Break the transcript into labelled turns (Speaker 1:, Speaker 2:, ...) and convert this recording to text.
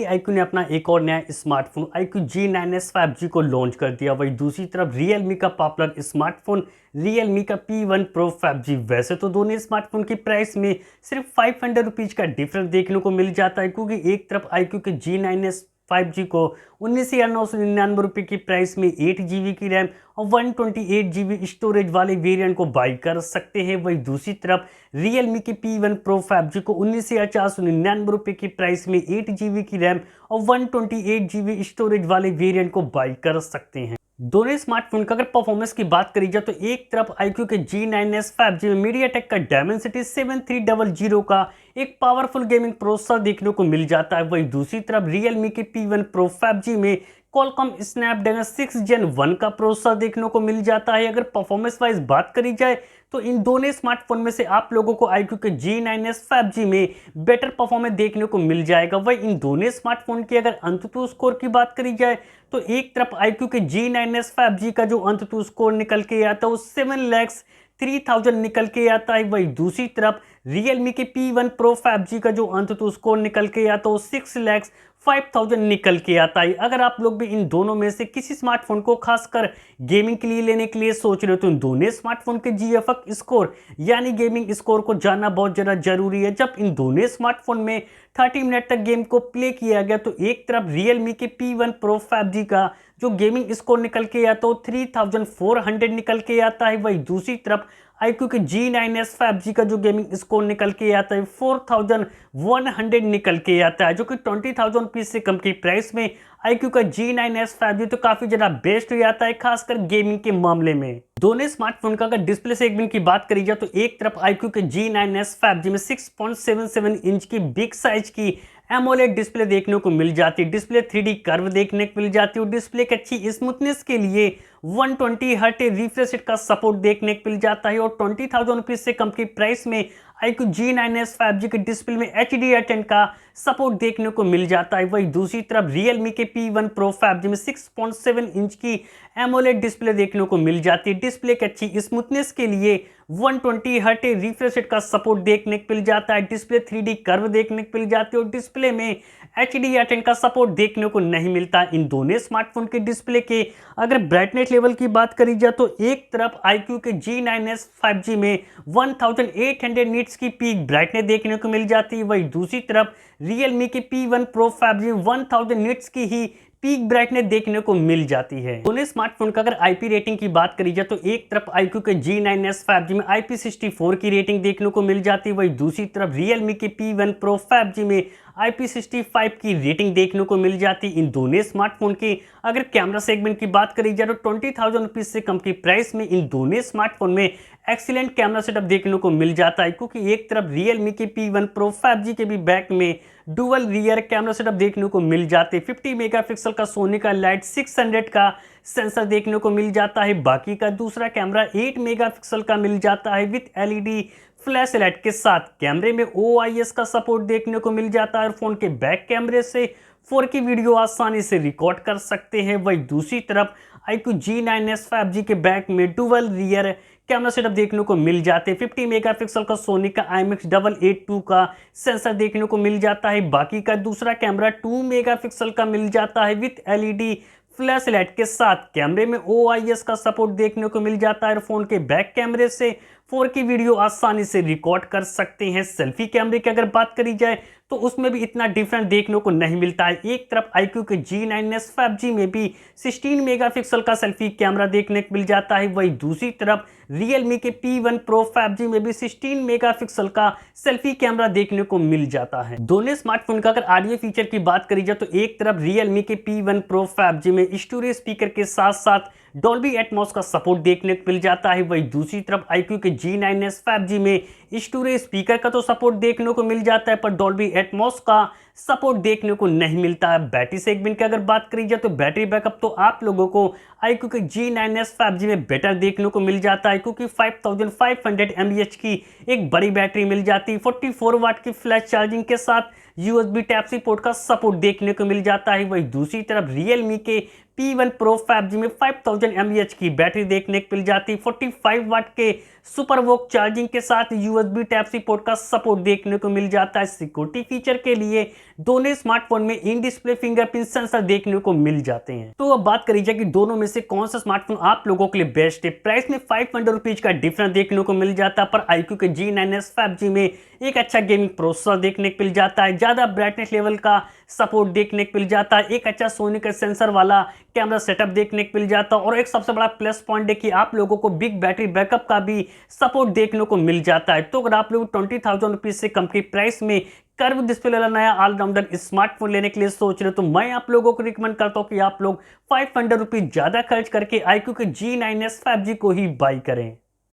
Speaker 1: iQOO ने अपना एक और नया स्मार्टफोन iQOO G9s 5G को लॉन्च कर दिया। वहीं दूसरी तरफ Realme का पॉपुलर स्मार्टफोन Realme का P1 Pro 5G। वैसे तो दोनों स्मार्टफोन की प्राइस में सिर्फ 500 रुपीज का डिफरेंस देखने को मिल जाता है, क्योंकि एक तरफ iQOO के G9s 5G को 19,999 रुपये की प्राइस में 8 GB की रैम और 128 GB स्टोरेज वाले वेरिएंट को बाई कर सकते हैं। वहीं दूसरी तरफ Realme के P1 Pro 5G को 19,499 रुपये की प्राइस में 8 GB की रैम और 128 GB स्टोरेज वाले वेरिएंट को बाई कर सकते हैं। दोनों स्मार्टफोन का अगर परफॉर्मेंस की बात करी जाए तो एक तरफ iQOO के G9s 5G में MediaTek का Dimensity 7300 का एक पावरफुल गेमिंग प्रोसेसर देखने को मिल जाता है। वहीं दूसरी तरफ Realme के P1 Pro 5G में Qualcomm Snapdragon 6 Gen 1 का प्रोसेसर देखने को मिल जाता है। अगर परफॉर्मेंस वाइज बात करी जाए तो इन दोनों स्मार्टफोन में से आप लोगों को iQOO के G9s 5G में बेटर परफॉर्मेंस देखने को मिल जाएगा। वही इन दोनों स्मार्टफोन की अगर अंततः स्कोर की बात करी जाए तो एक तरफ iQOO के G9s 5G का जो अंततः स्कोर निकल के आता है वो 7,03,000 निकल के आता है। वही दूसरी तरफ Realme के P1 Pro 5G का जो अंततः स्कोर निकल के आता है वो 6,05,000 निकल के आता है। अगर आप लोग भी इन दोनों में से किसी स्मार्टफोन को खासकर गेमिंग के लिए लेने के लिए सोच रहे हो तो इन दोनों स्मार्टफोन के GFX स्कोर यानी गेमिंग स्कोर को जानना बहुत ज़्यादा जरूरी है। जब इन दोनों स्मार्टफोन में 30 मिनट तक गेम को प्ले किया गया तो एक तरफ Realme के P1 Pro 5G का जो गेमिंग स्कोर निकल के आता है वो 3,400 निकल के आता है। वही दूसरी तरफ iQOO के G9s 5G का जो गेमिंग स्कोर निकल के आता है 4,100 निकल के आता है, जो कि 20,000 रुपीज से कम की प्राइस में iQOO का G9s 5G तो काफी ज्यादा बेस्ट हो जाता है, खासकर गेमिंग के मामले में। दोनों स्मार्टफोन का अगर डिस्प्ले सेगमेंट की बात करी जाए तो एक तरफ iQOO के G9s 5G में 6.77 इंच की बिग साइज की एमोलेड डिस्प्ले देखने को मिल जाती है। डिस्प्ले 3D कर्व देखने को मिल जाती है और डिस्प्ले की अच्छी स्मूथनेस के लिए 120 हर्ट रिफ्रेश रेट का सपोर्ट देखने को मिल जाता है और 20,000 रुपीज से कम की प्राइस में iQOO G9s 5G के डिस्प्ले में HDR10 का सपोर्ट देखने को मिल जाता है। वही दूसरी तरफ Realme के P1 Pro 5G में 6.7 इंच की एमोलेड डिस्प्ले देखने को मिल जाती है। डिस्प्ले की अच्छी स्मूथनेस के लिए 120 हर्ट रिफ्रेश रेट का सपोर्ट देखने को मिल जाता है। डिस्प्ले 3D कर्व देखने को मिल जाती है और डिस्प्ले में HDR10 का सपोर्ट देखने को नहीं मिलता। इन दोनों स्मार्टफोन के डिस्प्ले के अगर ब्राइटनेस लेवल की बात करी जाए तो एक तरफ iQOO के G9s 5G में 1800 निट्स की पीक ब्राइटनेस देखने को मिल जाती है। वही दूसरी तरफ Realme के P1 Pro 5G में 1000 निट्स की ही पीक ब्राइटनेस देखने को मिल जाती है। दोनों स्मार्टफोन का अगर IP रेटिंग की बात करी जाए तो एक तरफ iQOO के G9s 5G में IP64 की रेटिंग देखने को मिल जाती है। वही दूसरी तरफ Realme के P1 Pro 5G में IP65 की रेटिंग देखने को मिल जाती। इन दोनों स्मार्टफोन की अगर कैमरा सेगमेंट की बात करी जाए तो 20,000 रुपीज से कम की प्राइस में इन दोनों स्मार्टफोन में एक्सीलेंट कैमरा सेटअप देखने को मिल जाता है, क्योंकि एक तरफ Realme के P1 Pro 5G के भी बैक में डुअल रियर कैमरा सेटअप देखने को मिल जाते। 50 मेगापिक्सल का सोनी का लाइट 600 का सेंसर देखने को मिल जाता है। बाकी का दूसरा कैमरा 8 मेगापिक्सल का मिल जाता है विद LED फ्लैश लाइट के साथ। कैमरे में OIS का सपोर्ट देखने को मिल जाता है और फोन के बैक कैमरे से 4K वीडियो आसानी से रिकॉर्ड कर सकते हैं। वही दूसरी तरफ iQOO G9s 5G के बैक में डुअल रियर कैमरा सेटअप देखने को मिल जाते हैं। 50 मेगापिक्सल का सोनी का IMX882 का सेंसर देखने को मिल जाता है। बाकी का दूसरा कैमरा 2 मेगापिक्सल का मिल जाता है विद LED फ्लैश लाइट के साथ। कैमरे में OIS का सपोर्ट देखने को मिल जाता है और फोन के बैक कैमरे से 4K वीडियो आसानी से रिकॉर्ड कर सकते हैं। सेल्फी कैमरे की अगर बात करी जाए तो उसमें भी इतना डिफरेंस देखने को नहीं मिलता है। एक तरफ iQOO के G9s 5G में भी 16 मेगापिक्सल का सेल्फी कैमरा देखने को मिल जाता है। वही दूसरी तरफ Realme के P1 Pro 5G में भी 16 मेगापिक्सल का सेल्फी कैमरा देखने को मिल जाता है। दोनों स्मार्टफोन का अगर ऑडियो फीचर की बात करी जाए तो एक तरफ Realme के P1 Pro 5G में स्टूडियो स्पीकर के साथ साथ डॉल्बी एटमॉस का सपोर्ट देखने को मिल जाता है। वही दूसरी तरफ iQOO के G9s 5G में स्टूडियो स्पीकर का तो सपोर्ट देखने को मिल जाता है पर डॉल्बी एटमॉस का सपोर्ट देखने को नहीं मिलता है। बैटरी सेगमेंट की अगर बात करी जाए तो बैटरी बैकअप तो आप लोगों को iQOO के G9s 5G में बेटर देखने को मिल जाता है, क्योंकि 5500 mAh की एक बड़ी बैटरी मिल जाती है। 44 वाट की फ्लैश चार्जिंग के साथ USB Type-C पोर्ट का सपोर्ट देखने को मिल जाता है। वही दूसरी तरफ Realme के P1 Pro 5G में 5000 mAh की बैटरी देखने को मिल जाती, 45 वाट के सुपर वोक चार्जिंग के साथ USB Type-C पोर्ट का सपोर्ट देखने को मिल जाता है। सिक्योरिटी फीचर के लिए दोनों स्मार्टफोन में इन डिस्प्ले फिंगरप्रिंट सेंसर देखने को मिल जाते हैं। तो अब बात करी जाए कि दोनों में से कौन सा स्मार्टफोन आप लोगों के लिए बेस्ट है। प्राइस में 500 रुपीज का डिफरेंस देखने को मिल जाता है, पर iQOO के G9s 5G में एक अच्छा गेमिंग प्रोसेसर देखने को मिल जाता है, ज्यादा ब्राइटनेस लेवल का सपोर्ट देखने को मिल जाता है, एक अच्छा सोनी का सेंसर वाला कैमरा सेटअप देखने को मिल जाता है, और एक सबसे बड़ा प्लस पॉइंट है कि आप लोगों को बिग बैटरी बैकअप का भी सपोर्ट देखने को मिल जाता है। तो अगर आप लोग 20,000 रुपीज से कम की प्राइस में कर्व डिस्प्ले वाला नया ऑलराउंडर स्मार्टफोन लेने के लिए सोच रहे हो, तो मैं आप लोगों को रिकमेंड करता हूं कि आप लोग 500 रुपीज ज्यादा खर्च करके iQOO के G9s 5G को ही बाई करें।